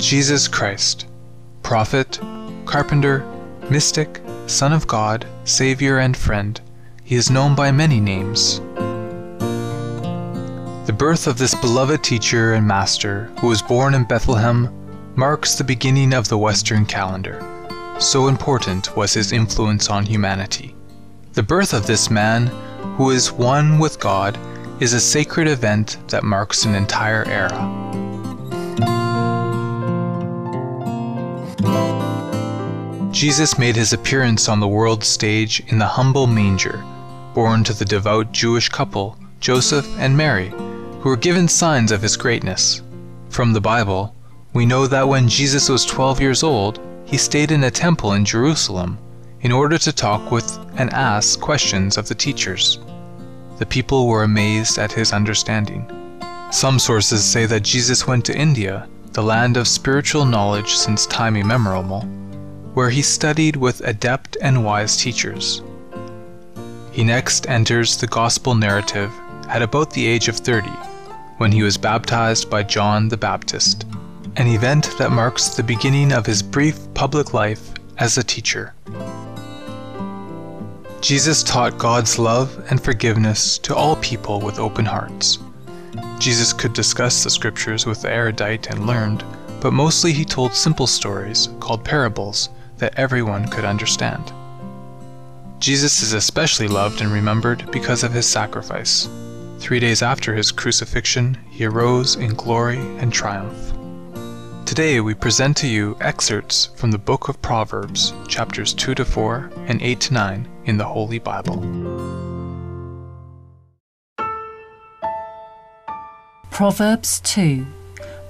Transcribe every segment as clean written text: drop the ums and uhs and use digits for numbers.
Jesus Christ, prophet, carpenter, mystic, Son of God, Savior and friend. He is known by many names. The birth of this beloved teacher and master, who was born in Bethlehem, marks the beginning of the Western calendar. So important was his influence on humanity. The birth of this man, who is one with God, is a sacred event that marks an entire era. Jesus made his appearance on the world stage in the humble manger, born to the devout Jewish couple, Joseph and Mary, who were given signs of his greatness. From the Bible, we know that when Jesus was 12 years old, he stayed in a temple in Jerusalem in order to talk with and ask questions of the teachers. The people were amazed at his understanding. Some sources say that Jesus went to India, the land of spiritual knowledge since time immemorial, where he studied with adept and wise teachers. He next enters the gospel narrative at about the age of 30, when he was baptized by John the Baptist, an event that marks the beginning of his brief public life as a teacher. Jesus taught God's love and forgiveness to all people with open hearts. Jesus could discuss the scriptures with the erudite and learned, but mostly he told simple stories called parables that everyone could understand. Jesus is especially loved and remembered because of his sacrifice. 3 days after his crucifixion, he arose in glory and triumph. Today we present to you excerpts from the book of Proverbs, chapters 2 to 4 and 8 to 9 in the Holy Bible. Proverbs 2.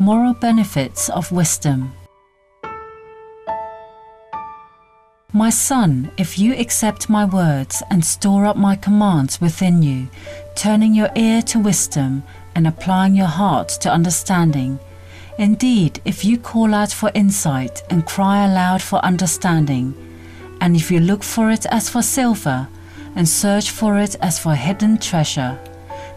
Moral benefits of wisdom. My son, if you accept my words and store up my commands within you, turning your ear to wisdom and applying your heart to understanding, indeed, if you call out for insight and cry aloud for understanding, and if you look for it as for silver and search for it as for hidden treasure,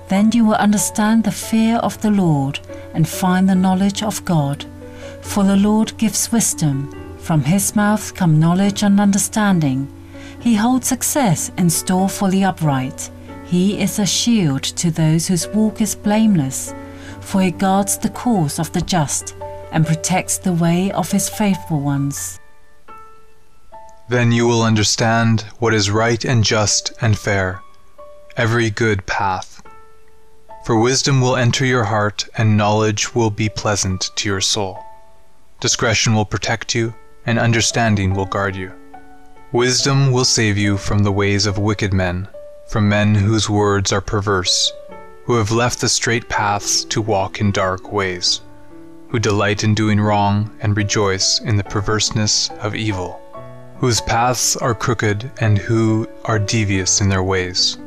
then you will understand the fear of the Lord and find the knowledge of God. For the Lord gives wisdom. From his mouth come knowledge and understanding. He holds success in store for the upright. He is a shield to those whose walk is blameless, for he guards the course of the just and protects the way of his faithful ones. Then you will understand what is right and just and fair, every good path. For wisdom will enter your heart, and knowledge will be pleasant to your soul. Discretion will protect you, and understanding will guard you. Wisdom will save you from the ways of wicked men, from men whose words are perverse, who have left the straight paths to walk in dark ways, who delight in doing wrong and rejoice in the perverseness of evil, whose paths are crooked and who are devious in their ways.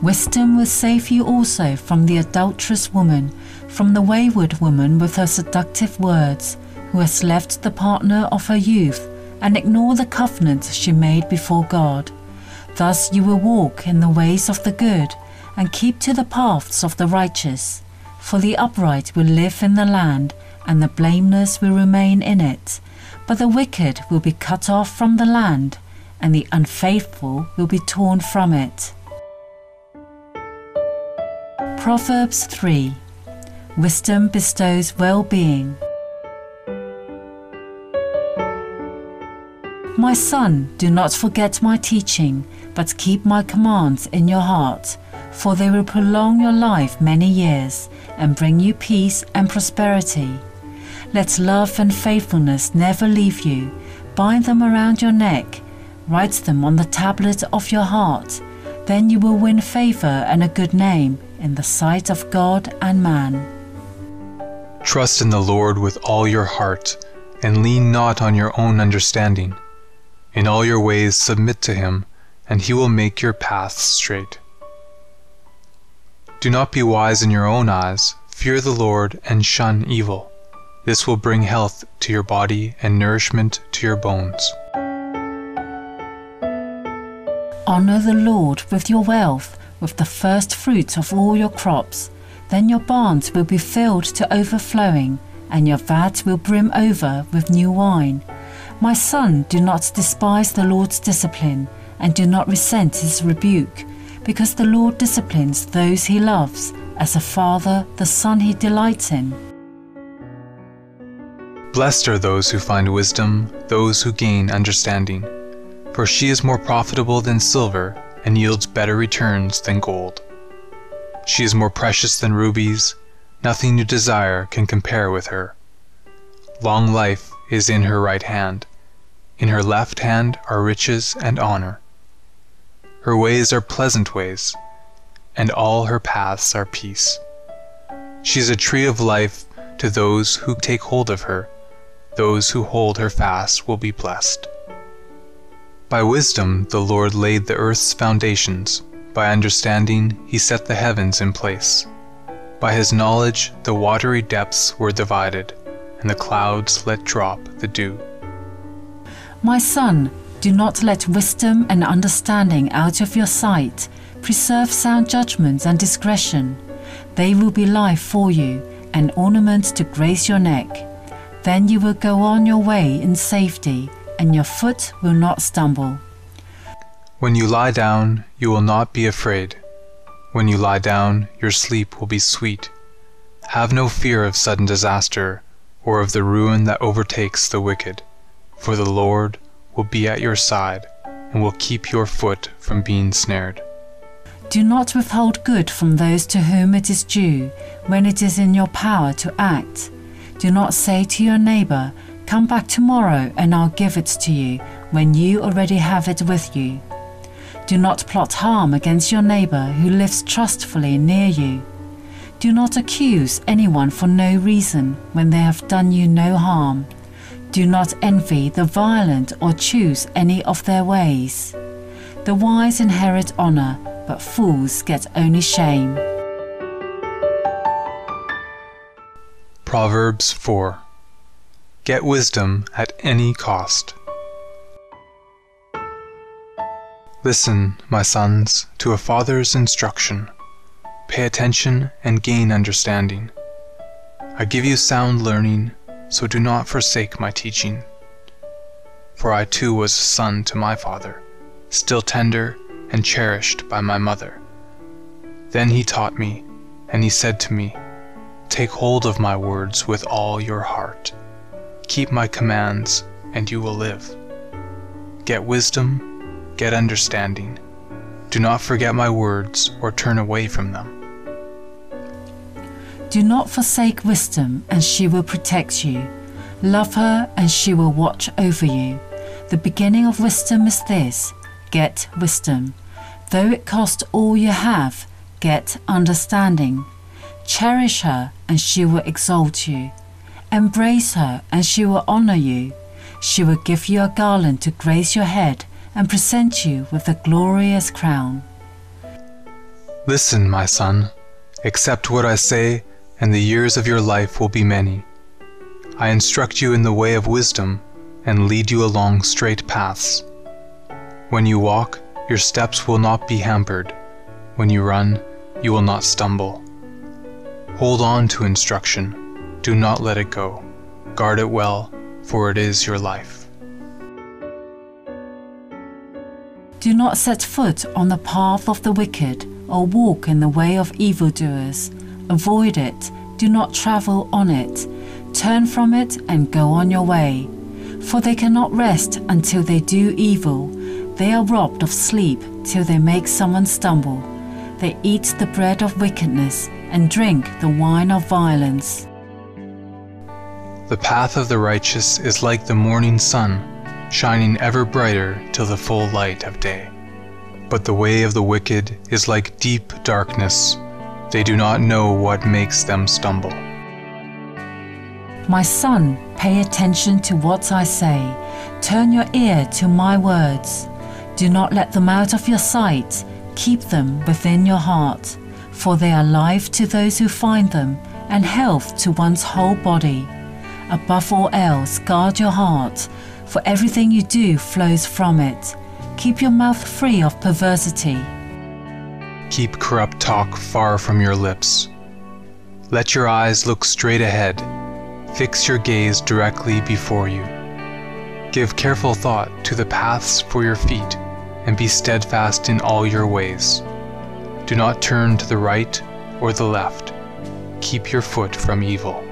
Wisdom will save you also from the adulterous woman, from the wayward woman with her seductive words, who has left the partner of her youth and ignored the covenant she made before God. Thus you will walk in the ways of the good and keep to the paths of the righteous. For the upright will live in the land, and the blameless will remain in it. But the wicked will be cut off from the land, and the unfaithful will be torn from it. Proverbs 3. Wisdom bestows well-being. My son, do not forget my teaching, but keep my commands in your heart, for they will prolong your life many years and bring you peace and prosperity. Let love and faithfulness never leave you. Bind them around your neck. Write them on the tablet of your heart. Then you will win favor and a good name in the sight of God and man. Trust in the Lord with all your heart, and lean not on your own understanding. In all your ways submit to him, and he will make your paths straight. Do not be wise in your own eyes. Fear the Lord and shun evil. This will bring health to your body and nourishment to your bones. Honor the Lord with your wealth, with the first fruits of all your crops. Then your barns will be filled to overflowing, and your vat will brim over with new wine. My son, do not despise the Lord's discipline, and do not resent his rebuke, because the Lord disciplines those he loves, as a father the son he delights in. Blessed are those who find wisdom, those who gain understanding, for she is more profitable than silver and yields better returns than gold. She is more precious than rubies, nothing you desire can compare with her. Long life is in her right hand, in her left hand are riches and honor. Her ways are pleasant ways, and all her paths are peace. She is a tree of life to those who take hold of her. Those who hold her fast will be blessed. By wisdom the Lord laid the earth's foundations. By understanding he set the heavens in place. By his knowledge the watery depths were divided, and the clouds let drop the dew. My son, do not let wisdom and understanding out of your sight. Preserve sound judgment and discretion. They will be life for you, and ornaments to grace your neck. Then you will go on your way in safety, and your foot will not stumble. When you lie down, you will not be afraid. When you lie down, your sleep will be sweet. Have no fear of sudden disaster, or of the ruin that overtakes the wicked, for the Lord will be at your side, and will keep your foot from being snared. Do not withhold good from those to whom it is due, when it is in your power to act. Do not say to your neighbor, "Come back tomorrow and I'll give it to you," when you already have it with you. Do not plot harm against your neighbor who lives trustfully near you. Do not accuse anyone for no reason when they have done you no harm. Do not envy the violent or choose any of their ways. The wise inherit honor, but fools get only shame. Proverbs 4. Get wisdom at any cost. Listen, my sons, to a father's instruction. Pay attention and gain understanding. I give you sound learning, so do not forsake my teaching. For I too was a son to my father, still tender and cherished by my mother. Then he taught me, and he said to me, "Take hold of my words with all your heart. Keep my commands, and you will live. Get wisdom, get understanding. Do not forget my words or turn away from them." Do not forsake wisdom, and she will protect you. Love her, and she will watch over you. The beginning of wisdom is this: get wisdom. Though it cost all you have, get understanding. Cherish her, and she will exalt you. Embrace her, and she will honor you. She will give you a garland to grace your head, and present you with a glorious crown. Listen, my son, accept what I say, and the years of your life will be many. I instruct you in the way of wisdom, and lead you along straight paths. When you walk, your steps will not be hampered. When you run, you will not stumble. Hold on to instruction. Do not let it go. Guard it well, for it is your life. Do not set foot on the path of the wicked, or walk in the way of evildoers. Avoid it, do not travel on it. Turn from it and go on your way. For they cannot rest until they do evil. They are robbed of sleep till they make someone stumble. They eat the bread of wickedness and drink the wine of violence. The path of the righteous is like the morning sun, shining ever brighter till the full light of day. But the way of the wicked is like deep darkness. They do not know what makes them stumble. My son, pay attention to what I say. Turn your ear to my words. Do not let them out of your sight. Keep them within your heart, for they are life to those who find them, and health to one's whole body. Above all else, guard your heart, for everything you do flows from it. Keep your mouth free of perversity. Keep corrupt talk far from your lips. Let your eyes look straight ahead. Fix your gaze directly before you. Give careful thought to the paths for your feet, and be steadfast in all your ways. Do not turn to the right or the left. Keep your foot from evil.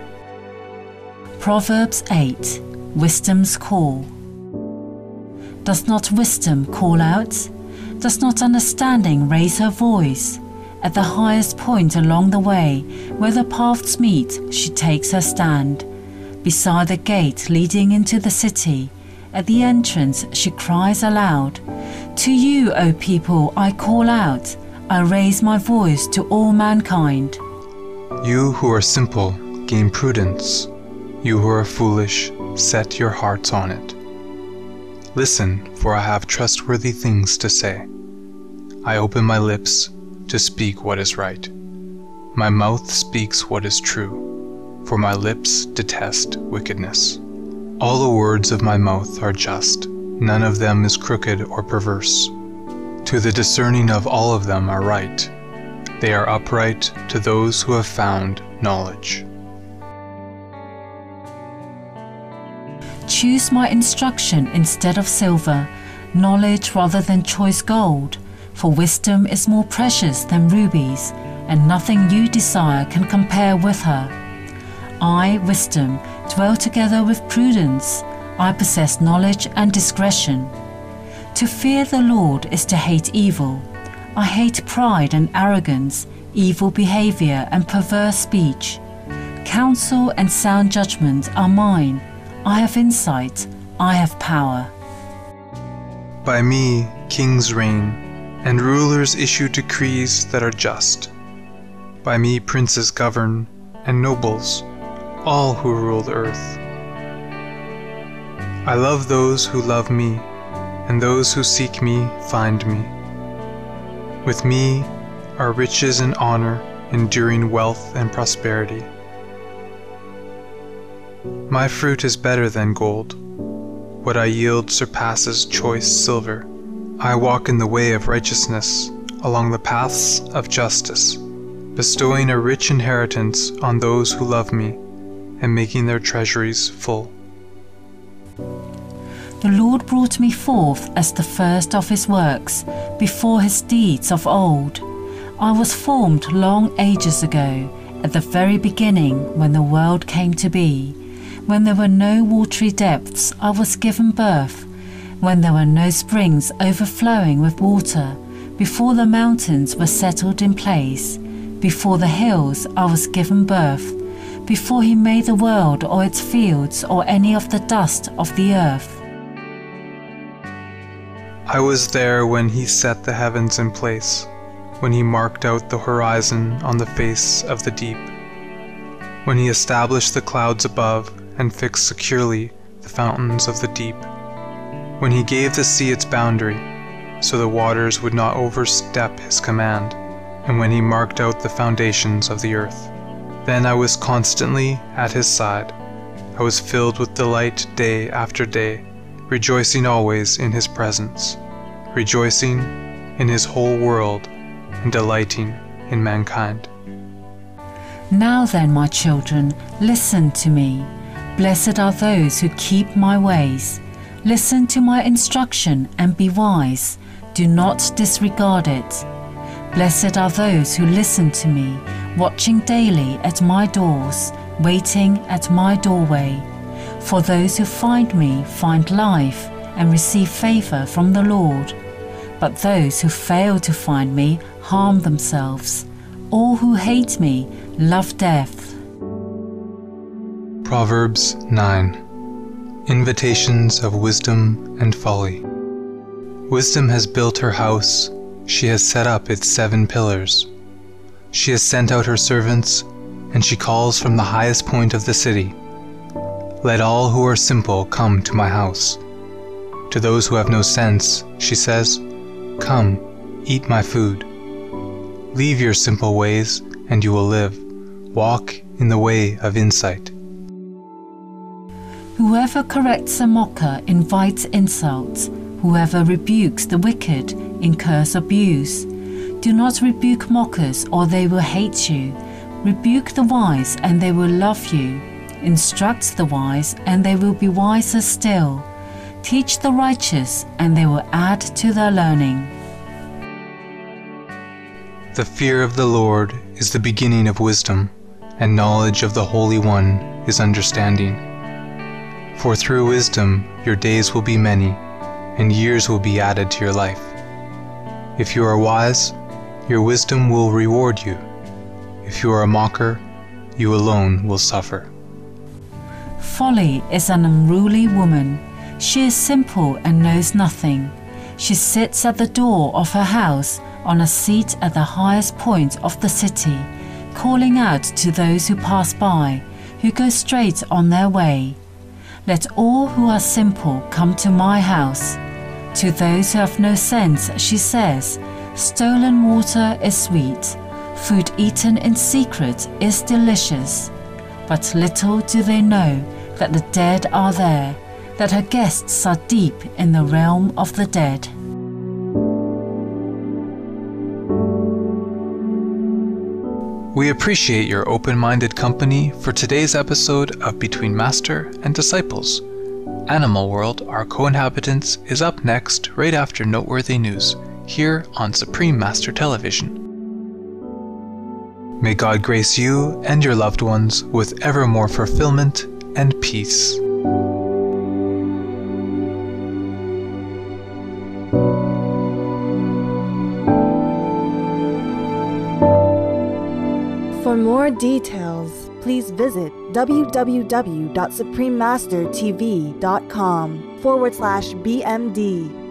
Proverbs 8. Wisdom's Call. Does not wisdom call out? Does not understanding raise her voice? At the highest point along the way, where the paths meet, she takes her stand. Beside the gate leading into the city, at the entrance she cries aloud, "To you, O people, I call out. I raise my voice to all mankind." You who are simple, gain prudence. You who are foolish, set your hearts on it. Listen, for I have trustworthy things to say. I open my lips to speak what is right. My mouth speaks what is true, for my lips detest wickedness. All the words of my mouth are just, none of them is crooked or perverse. To the discerning of all of them are right. They are upright to those who have found knowledge. Choose my instruction instead of silver, knowledge rather than choice gold, for wisdom is more precious than rubies, and nothing you desire can compare with her. I, wisdom, dwell together with prudence. I possess knowledge and discretion. To fear the Lord is to hate evil. I hate pride and arrogance, evil behavior and perverse speech. Counsel and sound judgment are mine. I have insight, I have power. By me kings reign, and rulers issue decrees that are just. By me princes govern, and nobles, all who rule the earth. I love those who love me, and those who seek me find me. With me are riches and honor, enduring wealth and prosperity. My fruit is better than gold. What I yield surpasses choice silver. I walk in the way of righteousness, along the paths of justice, bestowing a rich inheritance on those who love me, and making their treasuries full. The Lord brought me forth as the first of his works, before his deeds of old. I was formed long ages ago, at the very beginning when the world came to be. When there were no watery depths, I was given birth. When there were no springs overflowing with water, before the mountains were settled in place, before the hills I was given birth, before he made the world or its fields or any of the dust of the earth. I was there when he set the heavens in place, when he marked out the horizon on the face of the deep, when he established the clouds above and fixed securely the fountains of the deep, when he gave the sea its boundary, so the waters would not overstep his command, and when he marked out the foundations of the earth. Then I was constantly at his side. I was filled with delight day after day, rejoicing always in his presence, rejoicing in his whole world, and delighting in mankind. Now then, my children, listen to me. Blessed are those who keep my ways. Listen to my instruction and be wise. Do not disregard it. Blessed are those who listen to me, watching daily at my doors, waiting at my doorway. For those who find me find life and receive favor from the Lord. But those who fail to find me harm themselves. All who hate me love death. Proverbs 9. Invitations of wisdom and folly. Wisdom has built her house, she has set up its 7 pillars. She has sent out her servants, and she calls from the highest point of the city. Let all who are simple come to my house. To those who have no sense, she says, "Come, eat my food." Leave your simple ways, and you will live. Walk in the way of insight. Whoever corrects a mocker invites insults. Whoever rebukes the wicked incurs abuse. Do not rebuke mockers, or they will hate you. Rebuke the wise, and they will love you. Instruct the wise, and they will be wiser still. Teach the righteous, and they will add to their learning. The fear of the Lord is the beginning of wisdom, and knowledge of the Holy One is understanding. For through wisdom your days will be many, and years will be added to your life. If you are wise, your wisdom will reward you. If you are a mocker, you alone will suffer. Folly is an unruly woman. She is simple and knows nothing. She sits at the door of her house on a seat at the highest point of the city, calling out to those who pass by, who go straight on their way. Let all who are simple come to my house. To those who have no sense, she says, stolen water is sweet. Food eaten in secret is delicious. But little do they know that the dead are there, that her guests are deep in the realm of the dead. We appreciate your open-minded company for today's episode of Between Master and Disciples. Animal World, Our Co-Inhabitants is up next right after Noteworthy News, here on Supreme Master Television. May God grace you and your loved ones with ever more fulfillment and peace. For more details, please visit www.suprememastertv.com/BMD.